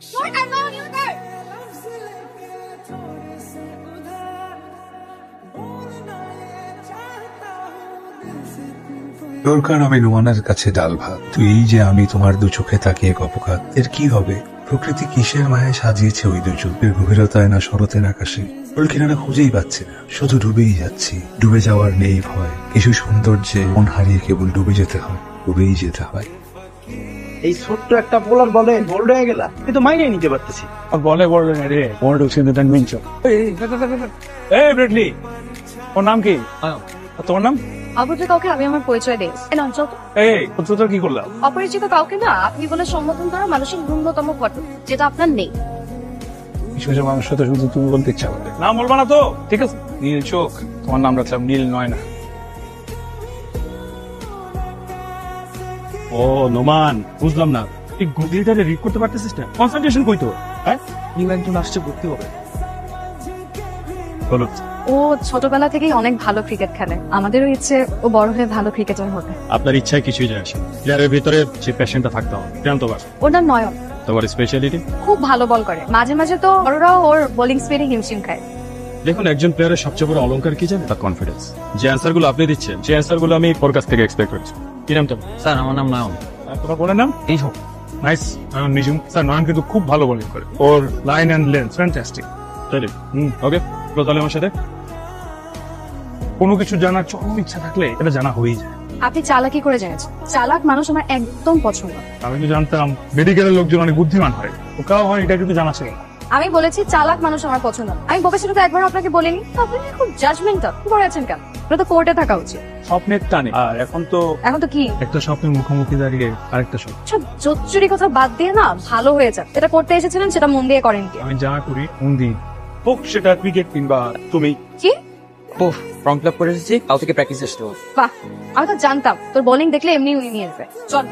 দরকার আমি নোমানের কাছে ডাল ভাত, তুই এই যে আমি তোমার দু চোখে তাকিয়ে কপকাত, এর কি হবে? প্রকৃতি কিসের মায়ায় সাজিয়েছে ওই দু চোখের গভীরতায় না শরতের আকাশে ওর কিনারা খুঁজেই পাচ্ছি না, শুধু ডুবেই যাচ্ছি। ডুবে যাওয়ার নেই ভয়, কিছু সৌন্দর্যে মন হারিয়ে কেবল ডুবে যেতে হয়, ডুবেই যেতে হয়। এই ছোট্ট একটা বোলার বলে বোল্ড হয়ে গেলা, কিন্তু মাইনে নিতে পারতেছি। আর বলে বলবে না রে, বড় ঢুকছে মিনছো। এই ব্রেডলি, ওর নাম কি? তোমার নাম? অপরিচিত কাউকে আমি আমার পরিচয় দেই। এই তোর কি করলাম? অপরিচিত কাউকে না আপনি বলে সম্বোধন করা মানুষের ন্যূনতম ফটো, যেটা আপনার নেই। কিছু কিছু মানুষের সাথে শুধু তুমি বলতে ইচ্ছা করে। নাম বলবা না তো, ঠিক আছে? নীল চোখ, তোমার নাম রাখলাম নীল নয় না। ও নোমান, বুঝলাম না, এই গুগলিটারে রিড করতে পারতেছিস না? কনসেন্ট্রেশন কই তো? হ্যাঁ, নিউ একজন আসছে, ভর্তি হবে। বলো। ও ছোটবেলা থেকেই অনেক ভালো ক্রিকেট খেলে, আমাদেরও ইচ্ছে ও বড় হয়ে ভালো ক্রিকেটার হবে। আপনার ইচ্ছায় কিছুই যায় আসে, প্লেয়ারের ভিতরে যে প্যাশনটা থাকতে হবে। জানতো ওর নাম নয়ন। তোমার স্পেশালিটি? খুব ভালো বল করে, মাঝে মাঝে তো বড়রাও ওর বোলিং স্পিডে হিমশিম খায়। দেখুন, একজন প্লেয়ারের সবচেয়ে বড় অলংকার কি জানেন? তার কনফিডেন্স। যে অ্যান্সার গুলো আপনি দিচ্ছেন, সেই অ্যান্সার গুলো আমি ওর কাছ থেকে এক্সপেক্ট করছি। কি নাম তোমার? স্যার আমার নাম নয়ন। তোমার বোনের নাম? নিঝুম। নাইস, নয়ন নিঝুম। স্যার নয়ন কিন্তু খুব ভালো বোলিং করে, ওর লাইন অ্যান্ড লেন্থ ফ্যান্টাস্টিক। ওকে, তাহলে আমার সাথে কোনো কিছু জানার চরম ইচ্ছা থাকলে এটা জানা হয়েই যায়। আপনি চালাকি করে জেনেছেন, চালাক মানুষ আমার একদম পছন্দ। আমি তো জানতাম মেডিকেলের লোকজন অনেক বুদ্ধিমান হয়, ওকাও হয়, এটা কিন্তু জানা ছিল। আমি বলেছি চালাক মানুষ আমার পছন্দ। আমি ভবিষ্যতে একবার আপনাকে বলিনি, আপনি খুব জাজমেন্টাল করে আছেন কেন? এটা তো কোর্টে থাকা উচিত। স্বপ্নের টানে, আর এখন তো কি একটা স্বপ্নের মুখোমুখি দাঁড়িয়ে আরেকটা স্বপ্ন। সব জোচ্চুরি কথা বাদ দিয়ে না ভালো হয়ে যান। এটা করতে এসেছিলেন, সেটা মন দিয়ে করেন কি? আমি যা করি মন দিয়ে, হোক সেটা ক্রিকেট কিংবা তুমি। কি? ফর্ম ফিল আপ করে এসেছি, কাল থেকে প্র্যাকটিস আসতে হবে। বাহ, আমি তো জানতাম তোর বোলিং দেখলে এমনি উই নিয়ে আসবে। চল।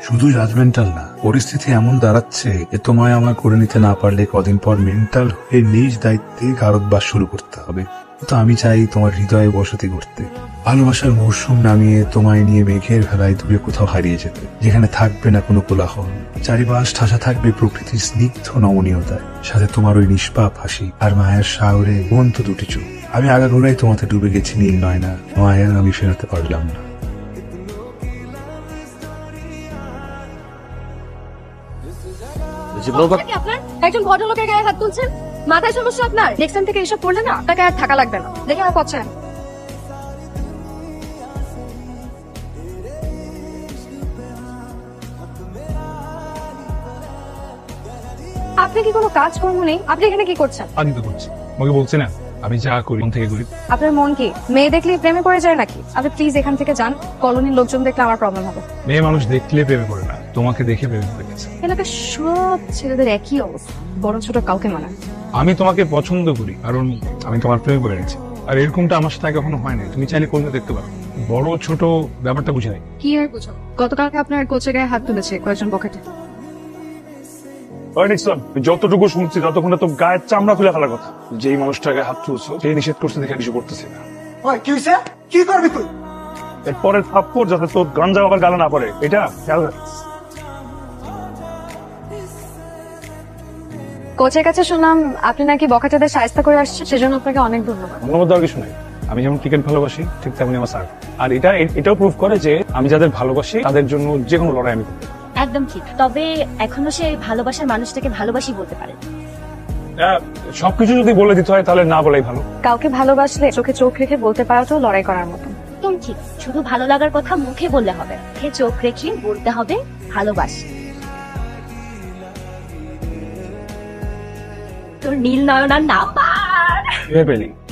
শুধু জাজমেন্টাল না, পরিস্থিতি এমন দাঁড়াচ্ছে যে তোমায় আমার করে নিতে না পারলে কদিন পর মেন্টাল হয়ে নিজ দায়িত্বে ভারতবাস শুরু করতে হবে। তো আমি চাই তোমার হৃদয়ে বসতি করতে, ভালোবাসার মৌসুম নামিয়ে তোমায় নিয়ে মেঘের ভেলায় দূরে কোথাও হারিয়ে যেতে, যেখানে থাকবে না কোনো কোলাহল, চারিপাশ ঠাসা থাকবে প্রকৃতির স্নিগ্ধ নমনীয়তায়, সাথে তোমার ওই নিষ্পাপ হাসি আর মায়ের শাওরে বন্ত দুটি চোখ। আমি আগাগোড়াই তোমাতে ডুবে গেছি নীল নয় না, মায়ের আমি ফেরাতে পারলাম না। আপনার একজন ভদ্রলোকের গায়ে হাত তুলছেন, মাথায় সমস্যা আপনার? নেক্সট টাইম থেকে এসব করলে না আপনাকে আর থাকা লাগবে না। দেখে আমার পছন্দ। আপনি কি কোনো কাজ কর্ম নেই? আপনি এখানে কি করছেন? আমি তো করছি, আমাকে বলছি না আমি যা করি মন থেকে করি। আপনার মন কি মেয়ে দেখলে প্রেমে পড়ে যায় নাকি? আপনি প্লিজ এখান থেকে যান, কলোনির লোকজন দেখলে আমার প্রবলেম হবে। মেয়ে মানুষ দেখলে প্রেমে পড়ে না, তোমাকে দেখে প্রেমে পড়ে গেছে। এলাকার সব ছেলেদের একই অবস্থা, বড় ছোট কাউকে মানা। আমি তোমাকে পছন্দ করি কারণ আমি তোমার প্রেমে পড়ে গেছি, আর এরকমটা আমার সাথে আগে কখনো হয় না। তুমি চাইলে করলে দেখতে পারো, বড় ছোট ব্যাপারটা বুঝে নাই। কি আর বুঝো? গতকালকে আপনার কোচের গায়ে হাত তুলেছে কয়েকজন পকেটে। যতটুকু শুনছি ততক্ষণ তো গায়ের চামড়া খুলে ফেলার কথা। যেই মানুষটার গায়ে হাত তুলছো সেই নিষেধ করছে দেখে কিছু করতেছি না। কি হয়েছে? কি করবি তুই? এরপরে থাপ্পড় যাতে তোর গাঞ্জা আবার গালে না পড়ে, এটা খেয়াল রাখিস। কোচের কাছে শুনলাম আপনি নাকি বখাটেদের সাহায্য করে আসছেন, সেজন্য আপনাকে অনেক ধন্যবাদ। ধন্যবাদ দেওয়ার কিছু নাই, আমি যেমন ক্রিকেট ভালোবাসি ঠিক তেমনি আমার স্যার। আর এটাও প্রুভ করে যে আমি যাদের ভালোবাসি তাদের জন্য যে কোনো লড়াই আমি করতে পারি। একদম ঠিক, তবে এখনো সে ভালোবাসার মানুষটাকে ভালোবাসি বলতে পারে। সবকিছু যদি বলে দিতে হয় তাহলে না বলাই ভালো। কাউকে ভালোবাসলে চোখে চোখ রেখে বলতে পারাটাও লড়াই করার মতো। একদম ঠিক, শুধু ভালো লাগার কথা মুখে বললে হবে, মুখে চোখ রেখে বলতে হবে ভালোবাসি। তোর নীল নয়নার নাম্বার,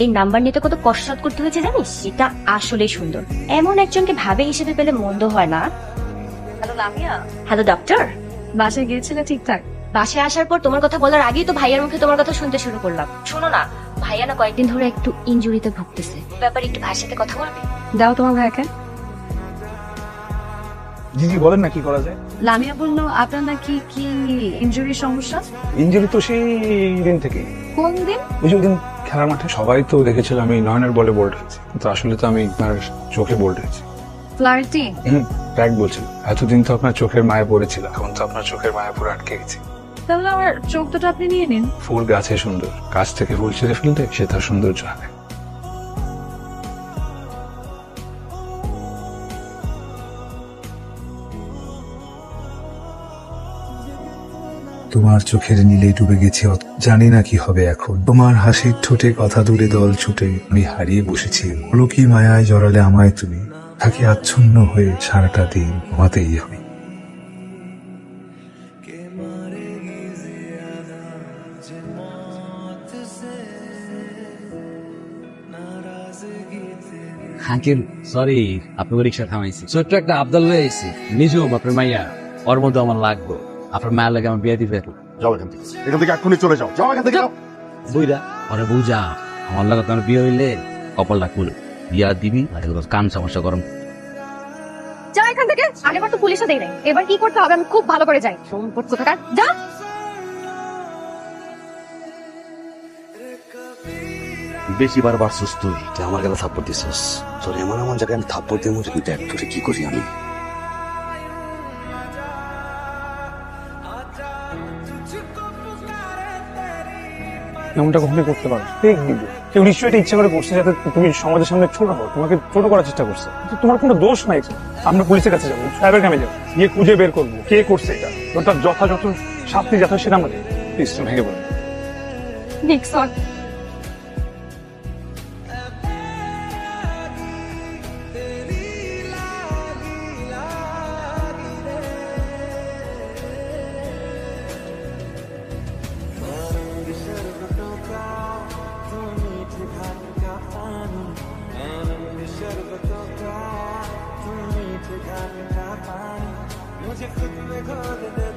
এই নাম্বার নিতে কত কসরত করতে হয়েছে জানিস? এটা আসলে সুন্দর, এমন একজনকে ভাবে হিসেবে পেলে মন্দ হয় না। হ্যালো লামিয়া। Hello doctor. বাসায় গিয়েছিলে ঠিকঠাক? বাসায় আসার পর তোমার কথা বলার আগেই তো ভাইয়ার মুখে তোমার কথা শুনতে শুরু করলাম। শোনো না, ভাইয়া না কয়েকদিন ধরে একটু ইনজুরিতে ভুগতেছে, ব্যাপারে একটু ভাইয়ের সাথে কথা বলবে? দাও তোমার ভাইকে। জি বলেন না কি করা যায়। লামিয়া বললো আপনার নাকি কি ইনজুরির সমস্যা। ইনজুরি তো সেই দিন থেকে। কোন দিন? ওই যে দিন খেলার মাঠে সবাই তো দেখেছিল আমি নয়নের বলে বোল্ড হয়েছি, কিন্তু আসলে তো আমি আপনার চোখে বোল্ড হয়েছি। ফ্লার্টিং? রাইট বলছেন। এতদিন তো আপনার চোখের মায়া পড়েছিল, এখন তো আপনার চোখের মায়া পুরো আটকে গেছে। তাহলে আমার চোখ দুটো আপনি নিয়ে নিন। ফুল গাছে সুন্দর, গাছ থেকে ফুল ছিঁড়ে ফেললে সে তার সৌন্দর্য হারায়। তোমার চোখের নীলে ডুবে গেছি, জানি না কি হবে এখন। তোমার হাসির ঠোঁটে কথা দূরে দল ছুটে আমি হারিয়ে বসেছি। কি মায়ায় জড়ালে আমায় তুমি, থাকি আচ্ছন্ন হয়ে সারাটা দিন ঘুমাতেই হবে। আঙ্কেল সরি, আপনাকে রিক্সা থামাইছি। ছোট্ট একটা আবদাল হয়ে আইছি, নিজেও আপনার মাইয়া, ওর মধ্যে আমার লাগবো। আপনার মায়ের লাগে আমার বিয়ে দিবে। যাও এখান থেকে, এখান থেকে এক্ষুনি চলে যাও, যাও এখান থেকে যাও। বুঝলা ওরে বুঝা, আমার লাগে তোমার বিয়ে হইলে কপালটা খুলে বিয়া দিবি, আর এগুলো কান সমস্যা গরম। যা এখান থেকে। আগেবার তো পুলিশে দেই নাই, এবার কি করতে হবে আমি খুব ভালো করে জানি। সম্পদ কোথাকার, যা। বেশি বার বাড়ছিস তুই, আমার গেলে থাপ্পড় দিছিস। তোর এমন এমন জায়গায় আমি থাপ্পড় দিয়ে মরে দেখ তোরে কি করি আমি। এমনটা কখনোই করতে পারো? কেউ নিশ্চয়ই এটা ইচ্ছা করে করছে যাতে তুমি সমাজের সামনে ছোট হও, তোমাকে ছোট করার চেষ্টা করছে। কিন্তু তোমার কোনো দোষ নাই। আমরা পুলিশের কাছে যাবো, সাইবার ক্রাইমে যাবো, গিয়ে খুঁজে বের করবো কে করছে এটা, তার যথাযথ শাস্তি যথা সেটা আমাদের। প্লিজ ভেঙে বলো। নিক্সন, मुझे खुद में खो दे।